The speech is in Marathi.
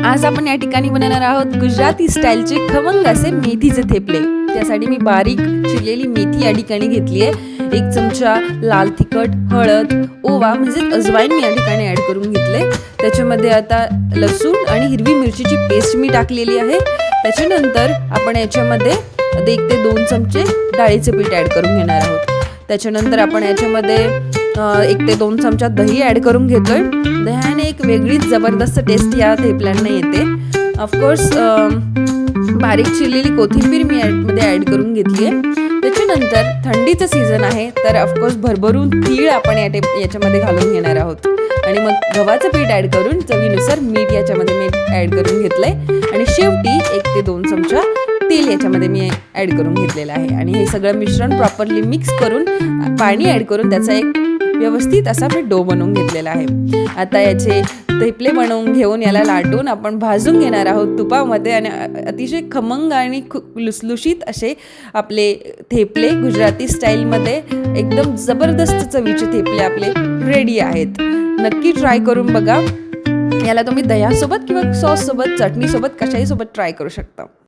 आज आपण या ठिकाणी बनवणार आहोत गुजराती स्टाईलचे खमंग असे मेथीचे थेपले। त्यासाठी मी बारीक चिरलेली मेथी या ठिकाणी घेतली आहे। 1 चमचा लाल तिखट, हळद, ओवा म्हणजे अजवाईन मी या ठिकाणी ॲड करून घेतले। त्याच्यामध्ये आता लसूण आणि हिरवी मिरचीची पेस्ट मी टाकलेली आहे। त्याच्यानंतर आपण याच्यामध्ये 1 ते 2 चमचे डाळीचे पीठ ॲड करून घेणार आहोत। त्याच्यानंतर आपण याच्यामध्ये 1 ते 2 चमचा दही ॲड करून घेतोय। दह्याने एक वेगळीच जबरदस्त टेस्ट या थेपल्यांना येते। ऑफकोर्स बारीक चिरलेली कोथिंबीर मी यामध्ये ॲड करून घेतली आहे। त्याच्यानंतर थंडीचं सीझन आहे तर ऑफकोर्स भरभरून तीळ आपण याच्यामध्ये घालून घेणार आहोत आणि मग गव्हाचं पीठ ॲड करून चवीनुसार मीठ याच्यामध्ये मी ॲड करून घेतलंय आणि शेवटी 1 ते 2 चमचा तेल याच्यामध्ये मी ॲड करून घेतलेलं आहे आणि हे सगळं मिश्रण प्रॉपरली मिक्स करून पाणी ॲड करून त्याचा एक व्यवस्थित असा मी डो बनवून घेतलेला आहे। आता याचे थेपले बनवून घेऊन याला लाटून आपण भाजून घेणार आहोत तुपामध्ये आणि अतिशय खमंग आणि लुसलुशीत असे आपले थेपले गुजराती स्टाईलमध्ये एकदम जबरदस्त चवीचे थेपले आपले रेडी आहेत। नक्की ट्राय करून बघा। याला तुम्ही दह्यासोबत किंवा सॉससोबत, चटणीसोबत कशाही सोबत ट्राय करू शकता।